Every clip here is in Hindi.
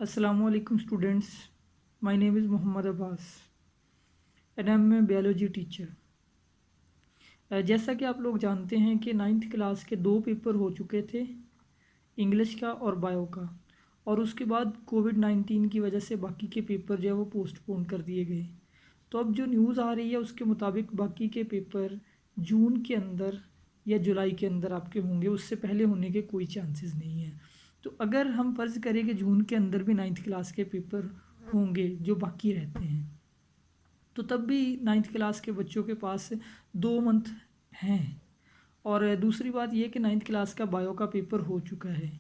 Assalamualaikum students. My name is Muhammad Abbas and I am a biology teacher. जैसा कि आप लोग जानते हैं कि 9th क्लास के 2 पेपर हो चुके थे, इंग्लिश का और बायो का, और उसके बाद कोविड-19 की वजह से बाकी के पेपर जो है वो पोस्टपोन कर दिए गए। तो अब जो न्यूज़ आ रही है उसके मुताबिक बाकी के पेपर जून के अंदर या जुलाई के अंदर आपके होंगे, उससे पहले होने के कोई चांसेस नहीं है। तो अगर हम फ़र्ज़ करें कि जून के अंदर भी 9th क्लास के पेपर होंगे जो बाकी रहते हैं, तो तब भी 9th क्लास के बच्चों के पास 2 मंथ हैं। और दूसरी बात यह कि 9th क्लास का बायो का पेपर हो चुका है,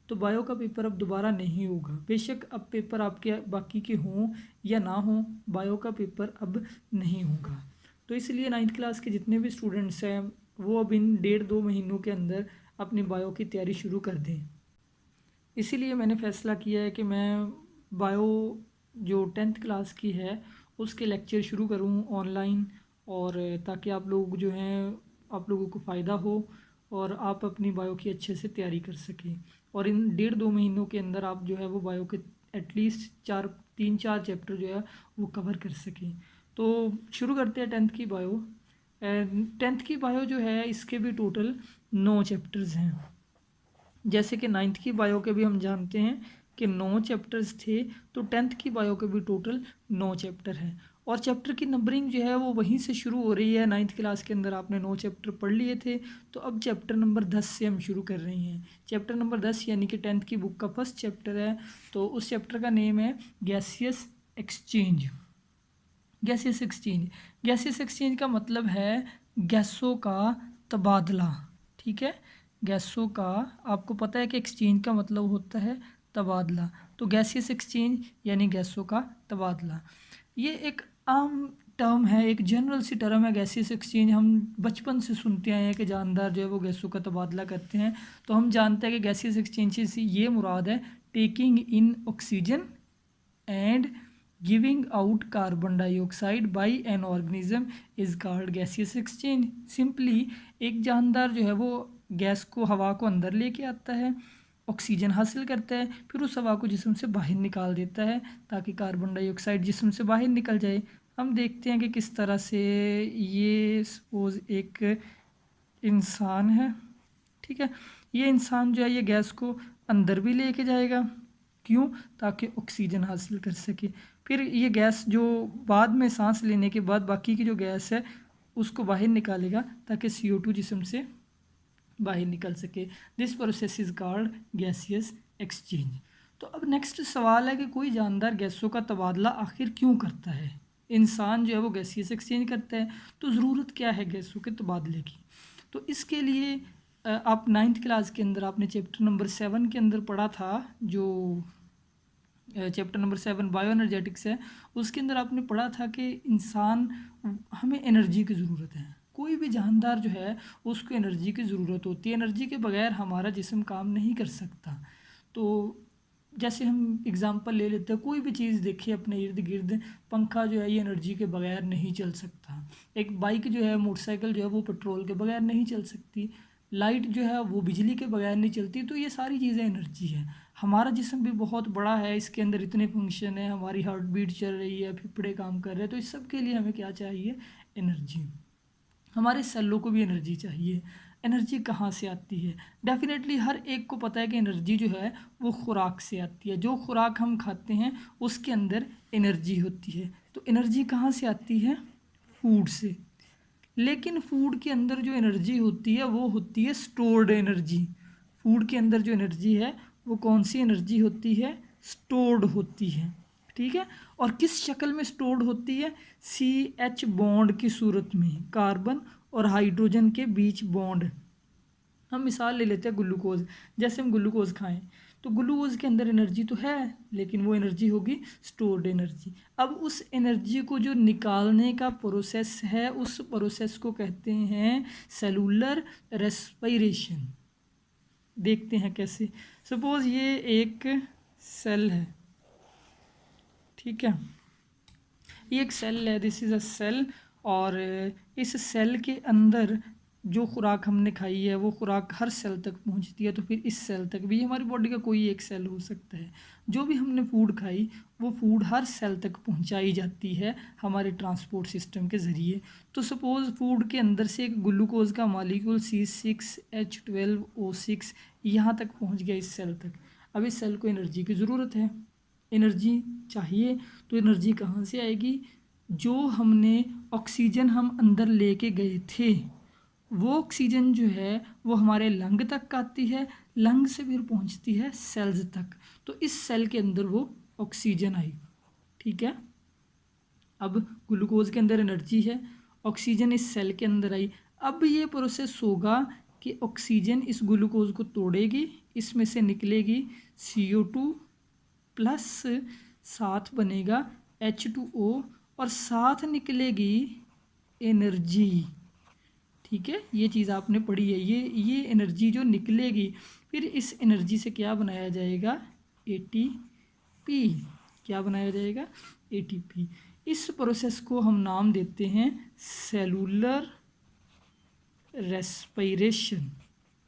तो बायो का पेपर अब दोबारा नहीं होगा। बेशक अब पेपर आपके बाकी के हों या ना हों, बायो का पेपर अब नहीं होगा। तो इसलिए 9th क्लास के जितने भी स्टूडेंट्स हैं वो अब इन 1.5-2 महीनों के अंदर अपनी बायो की तैयारी शुरू कर दें। इसीलिए मैंने फ़ैसला किया है कि मैं बायो जो 10th क्लास की है उसके लेक्चर शुरू करूं ऑनलाइन, और ताकि आप लोग जो हैं आप लोगों को फ़ायदा हो और आप अपनी बायो की अच्छे से तैयारी कर सकें, और इन 1.5-2 महीनों के अंदर आप जो है वो बायो के एटलीस्ट 3-4 चैप्टर जो है वो कवर कर सकें। तो शुरू करते हैं 10th की बायो। 10th की बायो जो है इसके भी टोटल 9 चैप्टर्स हैं। जैसे कि 9th की बायो के भी हम जानते हैं कि 9 चैप्टर्स थे, तो 10th की बायो के भी टोटल 9 चैप्टर हैं। और चैप्टर की नंबरिंग जो है वो वहीं से शुरू हो रही है। 9th क्लास के अंदर आपने 9 चैप्टर पढ़ लिए थे, तो अब चैप्टर नंबर 10 से हम शुरू कर रहे हैं। चैप्टर नंबर 10 यानी कि 10th की बुक का फर्स्ट चैप्टर है, तो उस चैप्टर का नेम है gaseous exchange. Gaseous exchange, gaseous exchange का मतलब है गैसों का तबादला। ठीक है, गैसों का, आपको पता है कि एक्सचेंज का मतलब होता है तबादला, तो गैसियस एक्सचेंज यानी गैसों का तबादला। ये एक आम टर्म है, एक जनरल सी टर्म है गैसियस एक्सचेंज। हम बचपन से सुनते आए हैं कि जानदार जो है वो गैसों का तबादला करते हैं, तो हम जानते हैं कि गैसियस एक्सचेंज से ये मुराद है taking in oxygen and giving out carbon dioxide by an organism is called gaseous exchange. Simply एक जानदार जो है वो गैस को, हवा को अंदर लेके आता है, ऑक्सीजन हासिल करता है, फिर उस हवा को जिस्म से बाहर निकाल देता है ताकि कार्बन डाइऑक्साइड जिस्म से बाहर निकल जाए। हम देखते हैं कि किस तरह से ये सपोज एक इंसान है, ठीक है, ये इंसान जो है ये गैस को अंदर भी लेके जाएगा, क्यों? ताकि ऑक्सीजन हासिल कर सके। फिर ये गैस जो बाद में सांस लेने के बाद बाकी की जो गैस है उसको बाहर निकालेगा ताकि CO2 जिस्म से बाहर निकल सके। This process is called gaseous exchange. तो अब नेक्स्ट सवाल है कि कोई जानदार गैसों का तबादला आखिर क्यों करता है? इंसान जो है वो गैसियस एक्सचेंज करता है, तो ज़रूरत क्या है गैसों के तबादले की? तो इसके लिए आप 9th क्लास के अंदर आपने चैप्टर नंबर 7 के अंदर पढ़ा था, जो चैप्टर नंबर 7 बायो एनर्जेटिक्स है, उसके अंदर आपने पढ़ा था कि इंसान, हमें एनर्जी की ज़रूरत है। कोई भी जानदार जो है उसको एनर्जी की ज़रूरत होती है, एनर्जी के बगैर हमारा जिस्म काम नहीं कर सकता। तो जैसे हम एग्ज़ाम्पल ले लेते हैं, कोई भी चीज़ देखिए अपने इर्द गिर्द, पंखा जो है ये एनर्जी के बगैर नहीं चल सकता, एक बाइक जो है, मोटरसाइकिल जो है वो पेट्रोल के बगैर नहीं चल सकती, लाइट जो है वो बिजली के बगैर नहीं चलती। तो ये सारी चीज़ें एनर्जी है। हमारा जिस्म भी बहुत बड़ा है, इसके अंदर इतने फंक्शन है, हमारी हार्ट बीट चल रही है, फेफड़े काम कर रहे हैं, तो इस सब के लिए हमें क्या चाहिए? एनर्जी। हमारे सेलों को भी एनर्जी चाहिए। एनर्जी कहाँ से आती है? डेफिनेटली हर एक को पता है कि एनर्जी जो है वो खुराक से आती है। जो खुराक हम खाते हैं उसके अंदर एनर्जी होती है। तो एनर्जी कहाँ से आती है? फूड से। लेकिन फूड के अंदर जो एनर्जी होती है वो होती है स्टोर्ड एनर्जी। फूड के अंदर जो एनर्जी है वो कौन सी एनर्जी होती है? स्टोर्ड होती है। ठीक है, और किस शक्ल में स्टोर्ड होती है? CH बॉन्ड की सूरत में, कार्बन और हाइड्रोजन के बीच बॉन्ड। हम मिसाल ले लेते हैं ग्लूकोज। जैसे हम ग्लूकोज खाएं तो ग्लूकोज के अंदर एनर्जी तो है, लेकिन वो एनर्जी होगी स्टोर्ड एनर्जी। अब उस एनर्जी को जो निकालने का प्रोसेस है उस प्रोसेस को कहते हैं सेलुलर रेस्पिरेशन। देखते हैं कैसे। सपोज ये एक सेल है, ठीक है, ये एक सेल है, दिस इज़ अ सेल, और इस सेल के अंदर जो खुराक हमने खाई है वो खुराक हर सेल तक पहुंचती है, तो फिर इस सेल तक भी हमारी बॉडी का कोई एक सेल हो सकता है। जो भी हमने फूड खाई वो फूड हर सेल तक पहुंचाई जाती है हमारे ट्रांसपोर्ट सिस्टम के ज़रिए। तो सपोज़ फूड के अंदर से एक ग्लूकोज का मॉलिक्यूल C6H12O6 यहाँ तक पहुँच गया इस सेल तक। अब इस सेल को एनर्जी की ज़रूरत है, एनर्जी चाहिए, तो एनर्जी कहाँ से आएगी? जो हमने ऑक्सीजन हम अंदर लेके गए थे वो ऑक्सीजन जो है वो हमारे लंग तक आती है, लंग से फिर पहुंचती है सेल्स तक, तो इस सेल के अंदर वो ऑक्सीजन आई। ठीक है, अब ग्लूकोज के अंदर एनर्जी है, ऑक्सीजन इस सेल के अंदर आई। अब ये प्रोसेस होगा कि ऑक्सीजन इस ग्लूकोज को तोड़ेगी, इसमें से निकलेगी CO2 प्लस साथ बनेगा H2O और साथ निकलेगी एनर्जी। ठीक है, ये चीज़ आपने पढ़ी है। ये एनर्जी जो निकलेगी फिर इस एनर्जी से क्या बनाया जाएगा? ATP। क्या बनाया जाएगा? ATP। इस प्रोसेस को हम नाम देते हैं सेलुलर रेस्पिरेशन।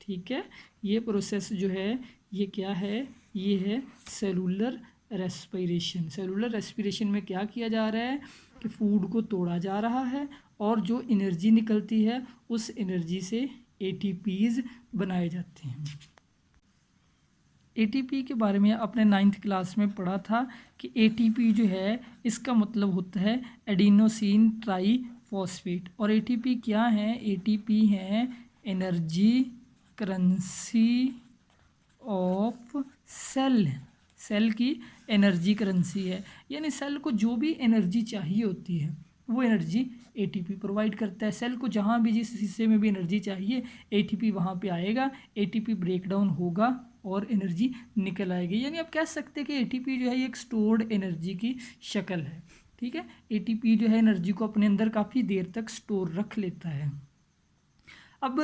ठीक है, ये प्रोसेस जो है ये क्या है? ये है सेलुलर रेस्पिरेशन। सेलुलर रेस्पिरेशन में क्या किया जा रहा है कि फूड को तोड़ा जा रहा है और जो एनर्जी निकलती है उस एनर्जी से ATPs बनाए जाते हैं। ATP के बारे में अपने 9th क्लास में पढ़ा था कि ATP जो है इसका मतलब होता है एडिनोसिन ट्राईफॉस्फेट। और ATP क्या है? ATP है energy currency of cell. Cell की एनर्जी करेंसी है, यानी सेल को जो भी एनर्जी चाहिए होती है वो एनर्जी ATP प्रोवाइड करता है। सेल को जहाँ भी जिस हिस्से में भी एनर्जी चाहिए ATP वहाँ पे आएगा, ATP ब्रेक डाउन होगा और एनर्जी निकल आएगी। यानी आप कह सकते हैं कि ATP जो है ये एक स्टोर्ड एनर्जी की शक्ल है। ठीक है, ATP जो है एनर्जी को अपने अंदर काफ़ी देर तक स्टोर रख लेता है। अब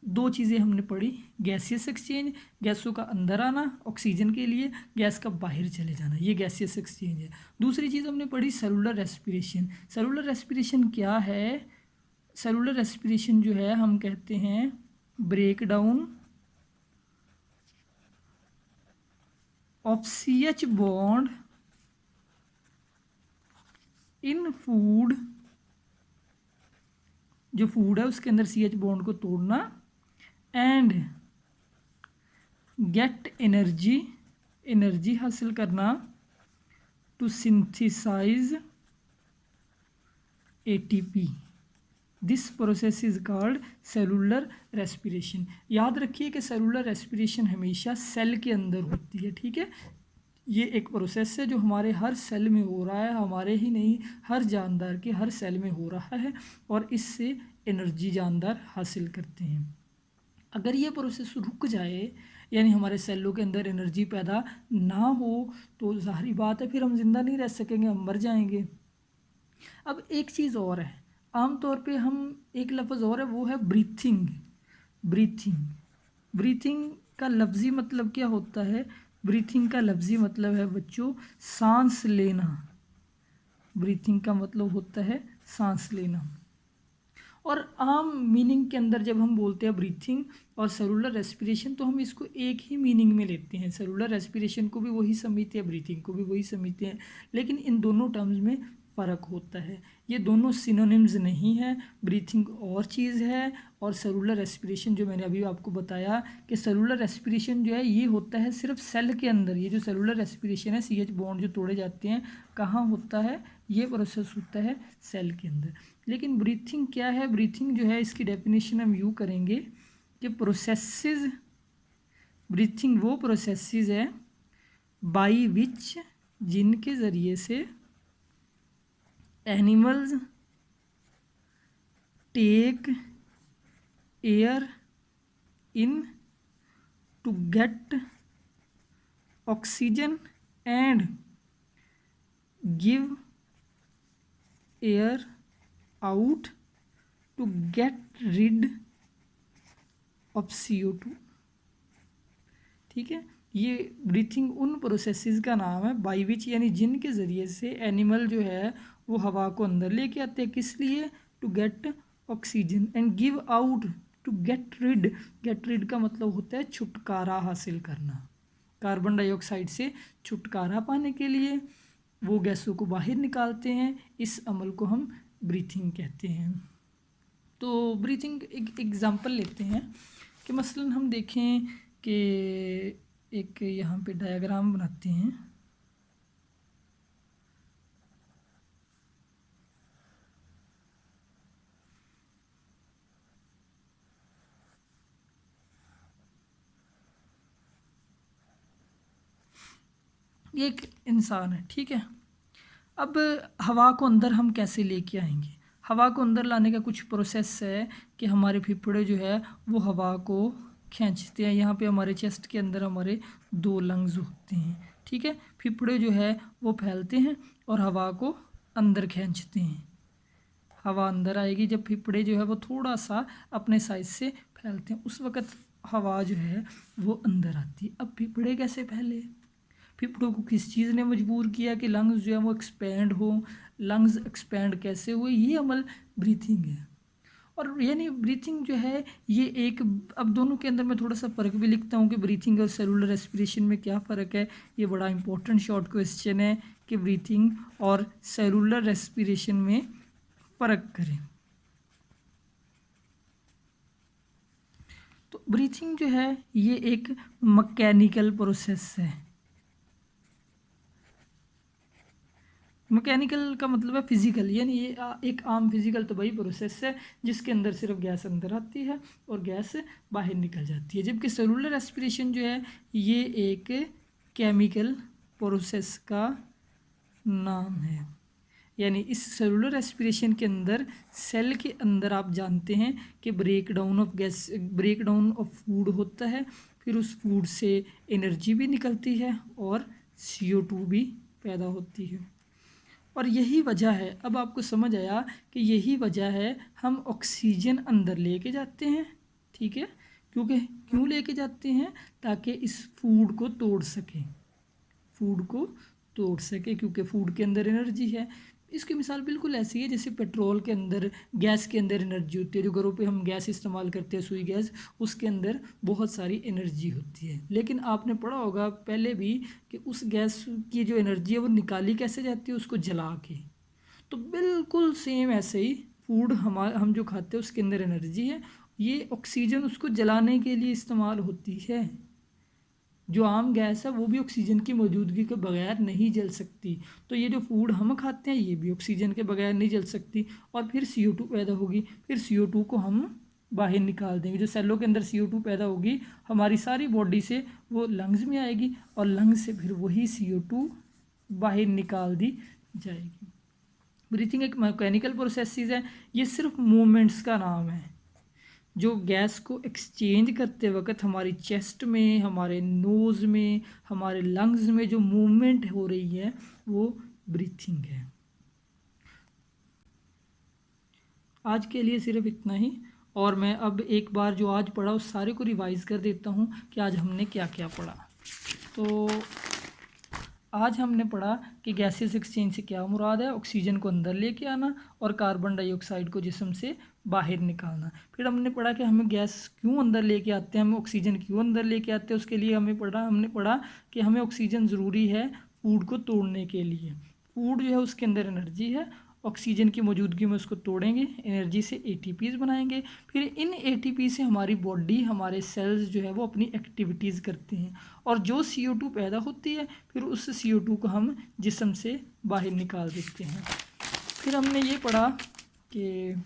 दो चीज़ें हमने पढ़ी, गैसियस एक्सचेंज, गैसों का अंदर आना ऑक्सीजन के लिए, गैस का बाहर चले जाना, ये गैसियस एक्सचेंज है। दूसरी चीज़ हमने पढ़ी सेलुलर रेस्पिरेशन। सेलुलर रेस्पिरेशन क्या है? सेलुलर रेस्पिरेशन जो है हम कहते हैं break down of CH bond in food. जो फूड है उसके अंदर CH बॉन्ड को तोड़ना एंड गेट एनर्जी हासिल करना to synthesise ATP। This process is called cellular respiration. याद रखिए कि सेलुलर रेस्पिरेशन हमेशा सेल के अंदर होती है। ठीक है, ये एक प्रोसेस है जो हमारे हर सेल में हो रहा है, हमारे ही नहीं हर जानदार के हर सेल में हो रहा है और इससे एनर्जी जानदार हासिल करते हैं। अगर ये प्रोसेस रुक जाए यानी हमारे सेलों के अंदर एनर्जी पैदा ना हो तो ज़ाहिर बात है फिर हम जिंदा नहीं रह सकेंगे, हम मर जाएंगे। अब एक चीज़ और है, आमतौर पे हम एक लफ्ज़ और है वो है ब्रीथिंग। ब्रीथिंग का लफ्ज़ी मतलब क्या होता है? ब्रीथिंग का लफ्ज़ी मतलब है बच्चों सांस लेना। ब्रीथिंग का मतलब होता है सांस लेना। और आम मीनिंग के अंदर जब हम बोलते हैं ब्रीथिंग और सेलुलर रेस्पिरेशन तो हम इसको एक ही मीनिंग में लेते हैं। सेलुलर रेस्पिरेशन को भी वही समझते हैं, ब्रीथिंग को भी वही समझते हैं, लेकिन इन दोनों टर्म्स में फ़र्क होता है। ये दोनों सिनोनिम्स नहीं है। ब्रीथिंग और चीज़ है और सेलुलर रेस्पिरेशन जो मैंने अभी आपको बताया कि सेलुलर रेस्पिरेशन जो है ये होता है सिर्फ सेल के अंदर। ये जो सेलुलर रेस्पिरेशन है CH बॉन्ड जो तोड़े जाते हैं कहाँ होता है? ये प्रोसेस होता है सेल के अंदर। लेकिन ब्रीथिंग क्या है? ब्रीथिंग जो है इसकी डेफिनेशन हम यूँ करेंगे कि प्रोसेसेस, ब्रीथिंग वो प्रोसेसेस है बाई विच जिनके ज़रिए से animals take air in to get oxygen and give air out to get rid of CO2। ठीक है, ये ब्रीथिंग उन प्रोसेसेस का नाम है बाई विच यानी जिनके ज़रिए से एनिमल जो है वो हवा को अंदर लेके आते हैं। किस लिए? To get oxygen and give out to get rid का मतलब होता है छुटकारा हासिल करना। कार्बन डाइऑक्साइड से छुटकारा पाने के लिए वो गैसों को बाहर निकालते हैं। इस अमल को हम ब्रीथिंग कहते हैं। तो ब्रीथिंग एक एग्जांपल लेते हैं कि मसलन हम देखें कि एक यहाँ पे डायग्राम बनाते हैं। ये एक इंसान है, ठीक है। अब हवा को अंदर हम कैसे लेके आएंगे? हवा को अंदर लाने का कुछ प्रोसेस है कि हमारे फेफड़े जो है वो हवा को खींचते हैं। यहाँ पे हमारे चेस्ट के अंदर हमारे 2 लंग्स होते हैं, ठीक है। फेफड़े जो है वो फैलते हैं और हवा को अंदर खींचते हैं। हवा अंदर आएगी जब फेफड़े जो है वो थोड़ा सा अपने साइज से फैलते हैं, उस वक़्त हवा जो है वो अंदर आती है। अब फेफड़े कैसे फैले? फेफड़ों को किस चीज़ ने मजबूर किया कि लंग्स जो है वो एक्सपेंड हो? लंग्स एक्सपेंड कैसे हुए? ये अमल ब्रीथिंग है। और यानी ब्रीथिंग जो है ये एक, अब दोनों के अंदर मैं थोड़ा सा फ़र्क भी लिखता हूँ कि ब्रीथिंग और सेलुलर रेस्पिरेशन में क्या फ़र्क है। ये बड़ा इंपॉर्टेंट शॉर्ट क्वेश्चन है कि ब्रीथिंग और सेलुलर रेस्पिरेशन में फ़र्क करें। तो ब्रीथिंग जो है ये एक मैकेनिकल प्रोसेस है। मैकेनिकल का मतलब है फिजिकल, यानी ये एक आम फिजिकल तो वही प्रोसेस है जिसके अंदर सिर्फ गैस अंदर आती है और गैस बाहर निकल जाती है। जबकि सेलुलर रेस्पिरेशन जो है ये एक केमिकल प्रोसेस का नाम है। यानी इस सेलुलर रेस्पिरेशन के अंदर सेल के अंदर आप जानते हैं कि ब्रेकडाउन ऑफ फूड होता है, फिर उस फूड से एनर्जी भी निकलती है और CO2 भी पैदा होती है। और यही वजह है, अब आपको समझ आया कि यही वजह है हम ऑक्सीजन अंदर लेके जाते हैं, ठीक है। क्योंकि क्यों लेके जाते हैं? ताकि इस फूड को तोड़ सकें, क्योंकि फूड के अंदर एनर्जी है। इसकी मिसाल बिल्कुल ऐसी है जैसे पेट्रोल के अंदर, गैस के अंदर एनर्जी होती है। जो घरों पे हम गैस इस्तेमाल करते हैं, सुई गैस, उसके अंदर बहुत सारी एनर्जी होती है। लेकिन आपने पढ़ा होगा पहले भी कि उस गैस की जो एनर्जी है वो निकाली कैसे जाती है? उसको जला के। तो बिल्कुल सेम ऐसे ही फूड हम जो खाते हैं उसके अंदर एनर्जी है, ये ऑक्सीजन उसको जलाने के लिए इस्तेमाल होती है। जो आम गैस है वो भी ऑक्सीजन की मौजूदगी के बगैर नहीं जल सकती। तो ये जो फूड हम खाते हैं ये भी ऑक्सीजन के बगैर नहीं जल सकती और फिर CO2 पैदा होगी। फिर CO2 को हम बाहर निकाल देंगे। जो सेलों के अंदर CO2 पैदा होगी हमारी सारी बॉडी से वो लंग्स में आएगी और लंग्स से फिर वही CO2 बाहर निकाल दी जाएगी। ब्रीथिंग एक मैकेनिकल प्रोसेस है, ये सिर्फ मूवमेंट्स का नाम है। जो गैस को एक्सचेंज करते वक्त हमारी चेस्ट में, हमारे नोज़ में, हमारे लंग्स में जो मूवमेंट हो रही है वो ब्रीथिंग है। आज के लिए सिर्फ इतना ही, और मैं अब एक बार जो आज पढ़ा उस सारे को रिवाइज़ कर देता हूँ कि आज हमने क्या क्या पढ़ा। तो आज हमने पढ़ा कि गैसेस एक्सचेंज से क्या मुराद है? ऑक्सीजन को अंदर लेके आना और कार्बन डाइऑक्साइड को जिस्म से बाहर निकालना। फिर हमने पढ़ा कि हमें गैस क्यों अंदर लेके आते हैं, हमें ऑक्सीजन क्यों अंदर लेके आते हैं। उसके लिए हमने पढ़ा कि हमें ऑक्सीजन ज़रूरी है फूड को तोड़ने के लिए। फूड जो है उसके अंदर एनर्जी है, ऑक्सीजन की मौजूदगी में उसको तोड़ेंगे, एनर्जी से ATPs बनाएंगे। फिर इन ATP से हमारी बॉडी, हमारे सेल्स जो है वो अपनी एक्टिविटीज़ करते हैं और जो CO2 पैदा होती है फिर उस CO2 को हम जिस्म से बाहर निकाल देते हैं। फिर हमने ये पढ़ा कि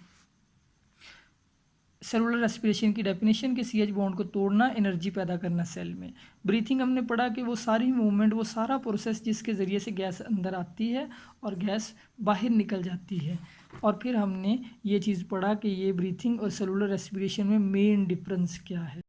सेलुलर रेस्पिरेशन की डेफिनेशन के CH बॉन्ड को तोड़ना, एनर्जी पैदा करना सेल में। ब्रीथिंग हमने पढ़ा कि वो सारी मूवमेंट, वो सारा प्रोसेस जिसके ज़रिए से गैस अंदर आती है और गैस बाहर निकल जाती है। और फिर हमने ये चीज़ पढ़ा कि ये ब्रीथिंग और सेलुलर रेस्पिरेशन में मेन डिफरेंस क्या है।